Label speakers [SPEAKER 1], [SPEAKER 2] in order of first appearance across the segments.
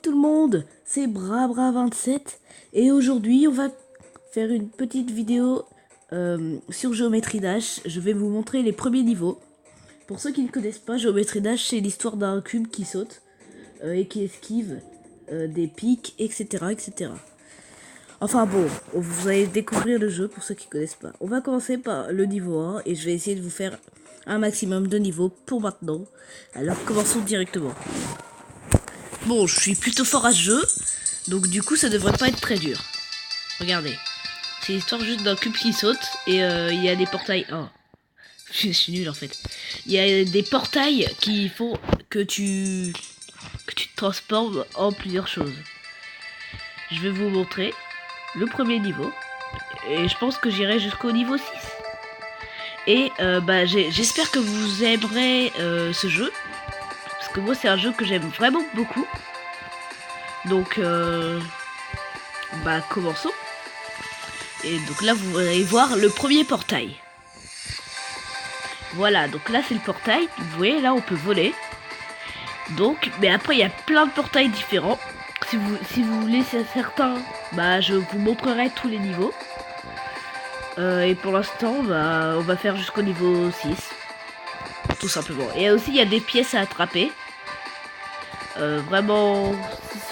[SPEAKER 1] tout le monde, c'est Brabra27 et aujourd'hui on va faire une petite vidéo sur Géométrie Dash. Je vais vous montrer les premiers niveaux. Pour ceux qui ne connaissent pas, Géométrie Dash c'est l'histoire d'un cube qui saute et qui esquive des pics, etc., etc. Enfin bon, vous allez découvrir le jeu pour ceux qui ne connaissent pas. On va commencer par le niveau 1 et je vais essayer de vous faire un maximum de niveaux pour maintenant. Alors commençons directement. Bon, je suis plutôt fort à ce jeu, donc du coup ça devrait pas être très dur. Regardez, c'est l'histoire juste d'un cube qui saute et il y a des portails. Oh, je suis nul en fait. Il y a des portails qui font que tu te transformes en plusieurs choses. Je vais vous montrer le premier niveau et je pense que j'irai jusqu'au niveau 6. Et j'espère que vous aimerez ce jeu. Parce que moi c'est un jeu que j'aime vraiment beaucoup. Donc commençons. Et donc là vous allez voir le premier portail. Voilà, donc là c'est le portail. Vous voyez là on peut voler. Donc, mais après il y a plein de portails différents. Si vous voulez certains, je vous montrerai tous les niveaux. Et pour l'instant on va faire jusqu'au niveau 6. Tout simplement. Et aussi il y a des pièces à attraper. Vraiment,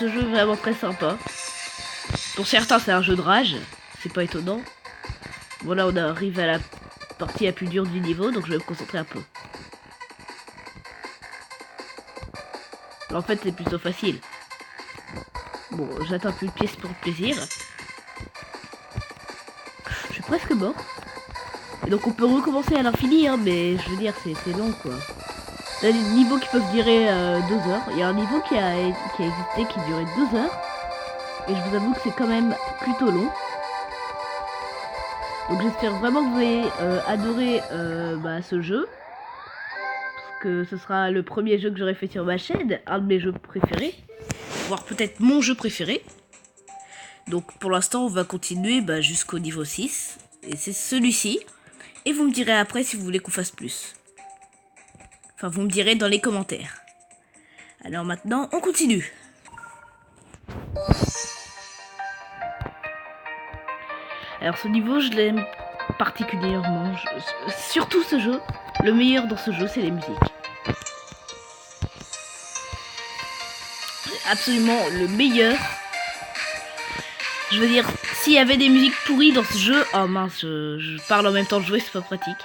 [SPEAKER 1] ce jeu est vraiment très sympa. Pour certains c'est un jeu de rage, c'est pas étonnant. Bon là on arrive à la partie la plus dure du niveau, donc je vais me concentrer un peu. En fait c'est plutôt facile. Bon, j'atteins plus de pièces pour le plaisir. Je suis presque mort. Et donc on peut recommencer à l'infini, hein, mais je veux dire c'est long quoi. Il y a des niveaux qui peuvent durer 2 heures. Il y a un niveau qui a existé qui durait 2 heures. Et je vous avoue que c'est quand même plutôt long. Donc j'espère vraiment que vous allez adorer ce jeu. Parce que ce sera le premier jeu que j'aurai fait sur ma chaîne. Un de mes jeux préférés. Voire peut-être mon jeu préféré. Donc pour l'instant on va continuer jusqu'au niveau 6. Et c'est celui-ci. Et vous me direz après si vous voulez qu'on fasse plus. Enfin, vous me direz dans les commentaires. Alors maintenant, on continue. Alors ce niveau, je l'aime particulièrement. Surtout ce jeu. Le meilleur dans ce jeu, c'est les musiques. Absolument le meilleur. Je veux dire, s'il y avait des musiques pourries dans ce jeu... Oh mince, je parle en même temps de jouer, c'est pas pratique.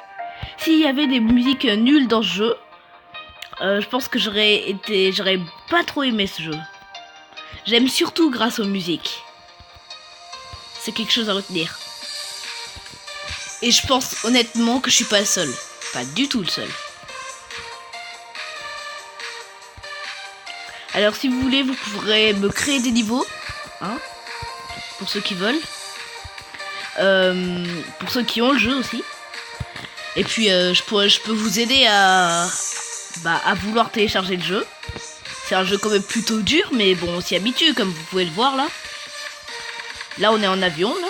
[SPEAKER 1] S'il y avait des musiques nulles dans ce jeu... je pense que j'aurais pas trop aimé ce jeu. J'aime surtout grâce aux musiques. C'est quelque chose à retenir. Et je pense honnêtement que je suis pas le seul. Pas du tout le seul. Alors si vous voulez, vous pourrez me créer des niveaux. Hein, pour ceux qui veulent. Pour ceux qui ont le jeu aussi. Et puis je peux vous aider à vouloir télécharger le jeu. C'est un jeu quand même plutôt dur, mais bon, on s'y habitue, comme vous pouvez le voir là. Là, on est en avion, là.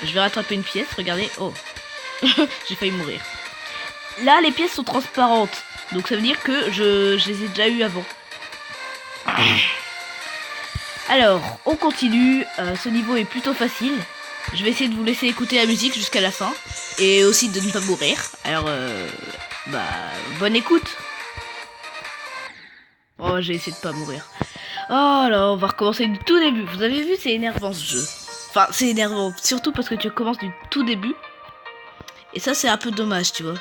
[SPEAKER 1] Je vais rattraper une pièce, regardez. Oh, j'ai failli mourir. Là, les pièces sont transparentes. Donc ça veut dire que je les ai déjà eues avant. Alors, on continue. Ce niveau est plutôt facile. Je vais essayer de vous laisser écouter la musique jusqu'à la fin. Et aussi de ne pas mourir. Alors, bonne écoute. Oh, j'ai essayé de pas mourir. Oh là, on va recommencer du tout début. Vous avez vu, c'est énervant ce jeu. Enfin, c'est énervant, surtout parce que tu commences du tout début. Et ça, c'est un peu dommage, tu vois.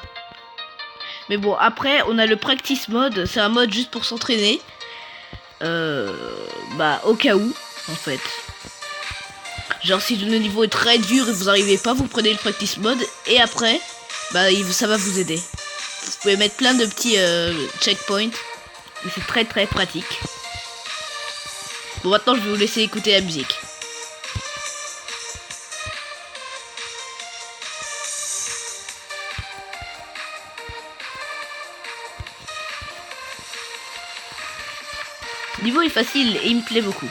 [SPEAKER 1] Mais bon, après, on a le practice mode. C'est un mode juste pour s'entraîner. Au cas où, en fait. Genre, si le niveau est très dur et vous arrivez pas, vous prenez le practice mode. Et après, ça va vous aider. Vous pouvez mettre plein de petits checkpoints. Et c'est très très pratique. Bon, maintenant je vais vous laisser écouter la musique. Le niveau est facile et il me plaît beaucoup.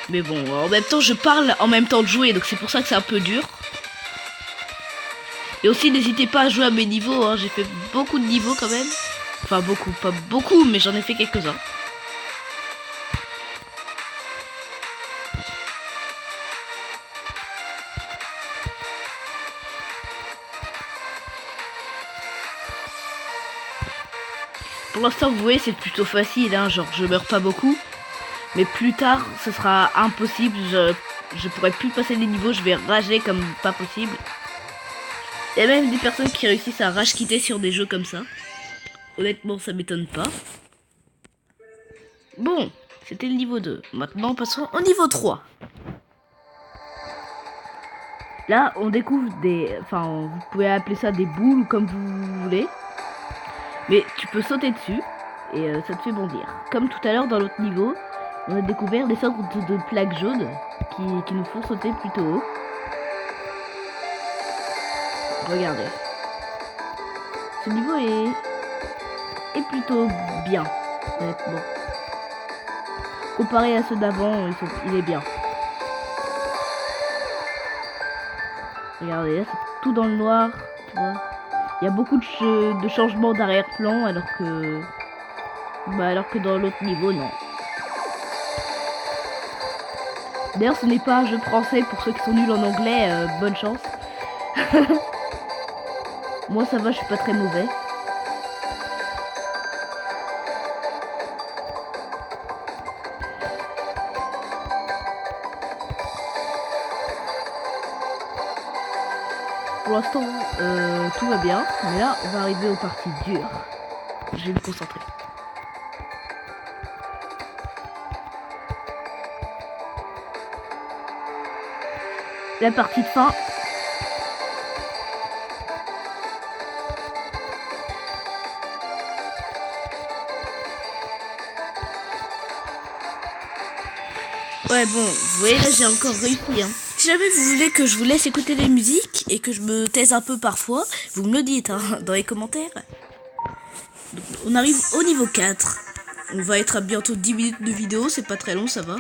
[SPEAKER 1] Mais bon, en même temps je parle en même temps de jouer, donc c'est pour ça que c'est un peu dur. Et aussi n'hésitez pas à jouer à mes niveaux, hein. J'ai fait beaucoup de niveaux quand même. Enfin beaucoup, pas beaucoup, mais j'en ai fait quelques-uns. Pour l'instant, vous voyez, c'est plutôt facile, hein, genre je meurs pas beaucoup. Mais plus tard, ce sera impossible, je pourrai plus passer les niveaux, je vais rager comme pas possible. Il y a même des personnes qui réussissent à rage quitter sur des jeux comme ça. Honnêtement, ça m'étonne pas. Bon, c'était le niveau 2. Maintenant, passons au niveau 3. Là, on découvre des... Enfin, vous pouvez appeler ça des boules comme vous voulez. Mais tu peux sauter dessus et ça te fait bondir. Comme tout à l'heure dans l'autre niveau, on a découvert des sortes de plaques jaunes qui nous font sauter plutôt haut. Regardez. Ce niveau est plutôt bien, honnêtement. Comparé à ceux d'avant, il est bien. Regardez, là c'est tout dans le noir, tu vois. Il y a beaucoup de changements d'arrière-plan alors que dans l'autre niveau, non. D'ailleurs, ce n'est pas un jeu français pour ceux qui sont nuls en anglais, bonne chance. Moi ça va, je suis pas très mauvais. Pour l'instant, tout va bien, mais là, on va arriver aux parties dures. Je vais me concentrer. La partie de fin. Ouais, bon, vous voyez, là, j'ai encore réussi, hein. Si jamais vous voulez que je vous laisse écouter les musiques et que je me taise un peu parfois, vous me le dites, hein, dans les commentaires. Donc, on arrive au niveau 4. On va être à bientôt 10 minutes de vidéo, c'est pas très long, ça va.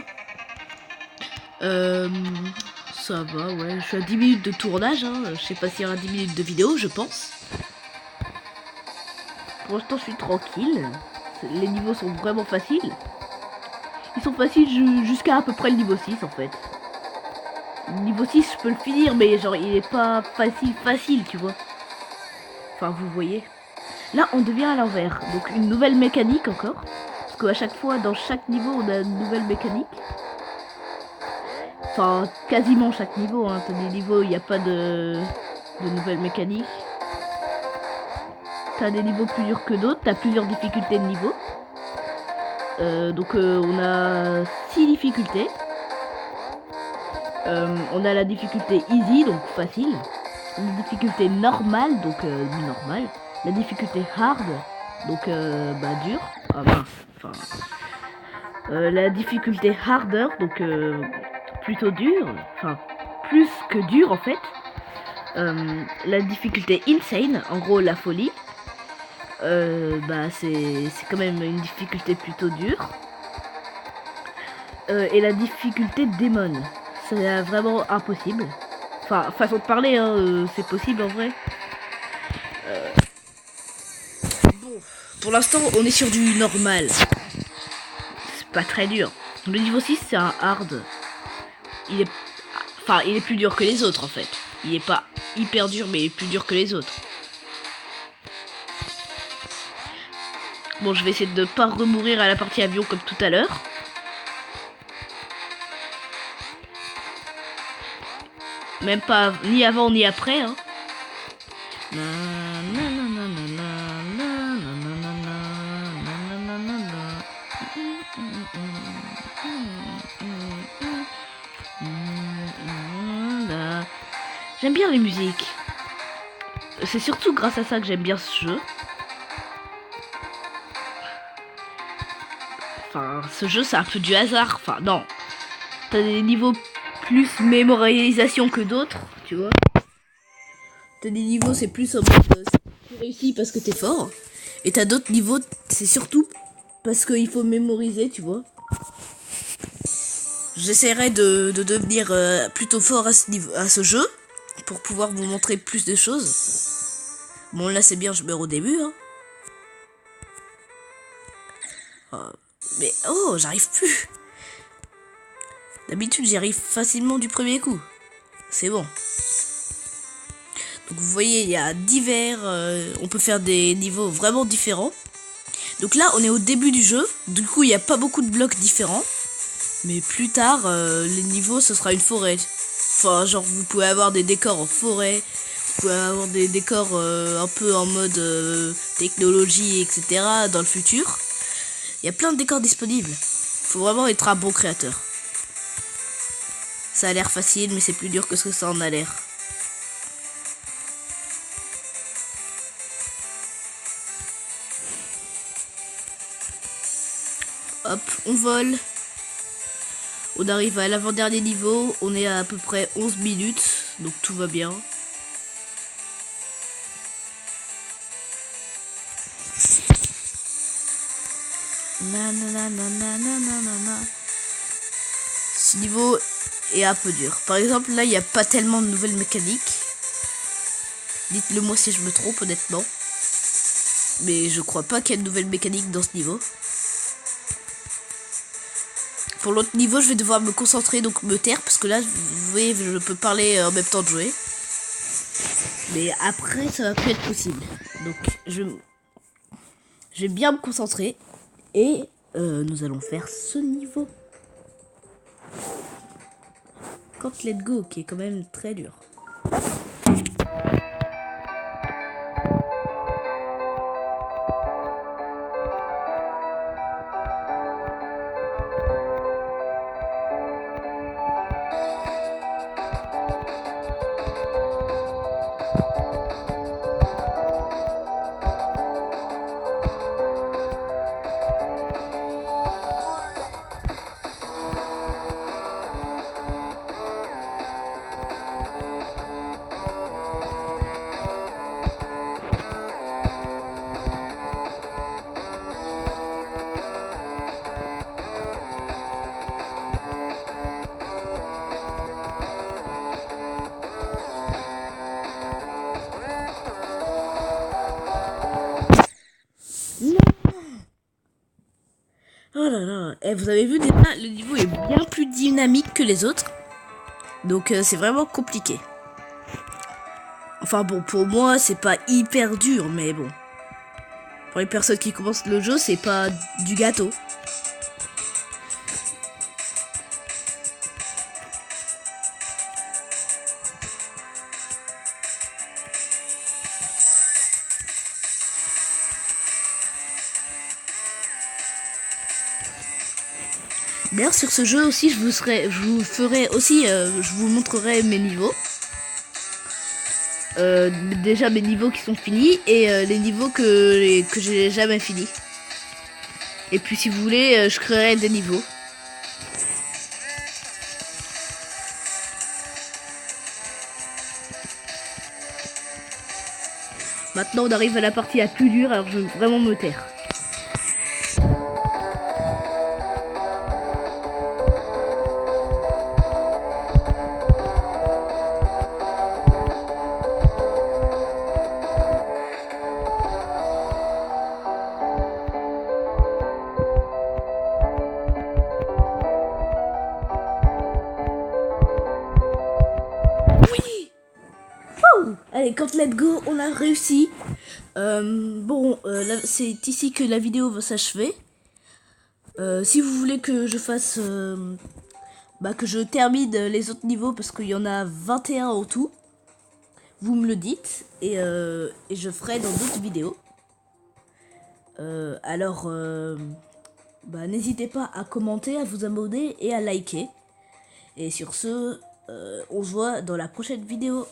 [SPEAKER 1] Ça va, ouais, je suis à 10 minutes de tournage, hein. Je sais pas s'il y aura 10 minutes de vidéo, je pense. Pour l'instant, je suis tranquille. Les niveaux sont vraiment faciles. Ils sont faciles jusqu'à à peu près le niveau 6 en fait. Le niveau 6 je peux le finir mais genre il est pas facile tu vois. Enfin vous voyez. Là on devient à l'envers. Donc une nouvelle mécanique encore. Parce qu'à chaque fois dans chaque niveau on a une nouvelle mécanique. Enfin quasiment chaque niveau. Hein. T'as des niveaux où il n'y a pas de nouvelle mécanique. T'as des niveaux plus durs que d'autres. T'as plusieurs difficultés de niveau. Donc on a 6 difficultés. On a la difficulté easy, donc facile. La difficulté normale, donc normal. La difficulté hard, donc dur. Ah mince. Enfin, la difficulté harder, donc plutôt dur. Enfin, plus que dur en fait. La difficulté insane, en gros la folie. C'est quand même une difficulté plutôt dure. Et la difficulté démon, c'est vraiment impossible. Enfin, façon de parler, hein, c'est possible en vrai. Bon, pour l'instant, on est sur du normal. C'est pas très dur. Le niveau 6, c'est un hard. Il est plus dur que les autres en fait. Il est pas hyper dur, mais il est plus dur que les autres. Bon, je vais essayer de pas remourir à la partie avion comme tout à l'heure. Même pas ni avant ni après. Hein. J'aime bien les musiques. C'est surtout grâce à ça que j'aime bien ce jeu. Enfin, ce jeu, c'est un peu du hasard. Enfin, non. T'as des niveaux plus mémorisation que d'autres, tu vois. T'as des niveaux, c'est plus en mode tu réussis parce que t'es fort. Et t'as d'autres niveaux, c'est surtout parce qu'il faut mémoriser, tu vois. J'essaierai de devenir plutôt fort à ce jeu pour pouvoir vous montrer plus de choses. Bon, là, c'est bien, je meurs au début, hein. Mais oh, j'arrive plus. D'habitude, j'y arrive facilement du premier coup. C'est bon. Donc vous voyez, il y a divers... on peut faire des niveaux vraiment différents. Donc là, on est au début du jeu. Du coup, il n'y a pas beaucoup de blocs différents. Mais plus tard, les niveaux, ce sera une forêt. Enfin, genre, vous pouvez avoir des décors en forêt. Vous pouvez avoir des décors un peu en mode technologie, etc. dans le futur. Il y a plein de décors disponibles. Faut vraiment être un bon créateur. Ça a l'air facile, mais c'est plus dur que ce que ça en a l'air. Hop, on vole. On arrive à l'avant-dernier niveau. On est à peu près 11 minutes. Donc tout va bien. Ce niveau est un peu dur. Par exemple, là, il n'y a pas tellement de nouvelles mécaniques. Dites-le moi si je me trompe, honnêtement. Mais je crois pas qu'il y ait de nouvelles mécaniques dans ce niveau. Pour l'autre niveau, je vais devoir me concentrer, donc me taire, parce que là, vous voyez, je peux parler en même temps de jouer. Mais après, ça va plus être possible. Donc, je vais bien me concentrer. Et nous allons faire ce niveau. Can't Let Go, qui est quand même très dur. Oh là là, et vous avez vu déjà, le niveau est bien plus dynamique que les autres. Donc c'est vraiment compliqué. Enfin bon, pour moi, c'est pas hyper dur, mais bon. Pour les personnes qui commencent le jeu, c'est pas du gâteau. D'ailleurs, sur ce jeu aussi, je vous montrerai mes niveaux. Déjà mes niveaux qui sont finis et les niveaux que j'ai jamais finis. Et puis si vous voulez, je créerai des niveaux. Maintenant, on arrive à la partie la plus dure, alors je vais vraiment me taire. Allez, Can't Let Go, on a réussi. C'est ici que la vidéo va s'achever. Si vous voulez que je fasse... que je termine les autres niveaux, parce qu'il y en a 21 en tout, vous me le dites, et je ferai dans d'autres vidéos. N'hésitez pas à commenter, à vous abonner et à liker. Et sur ce, on se voit dans la prochaine vidéo.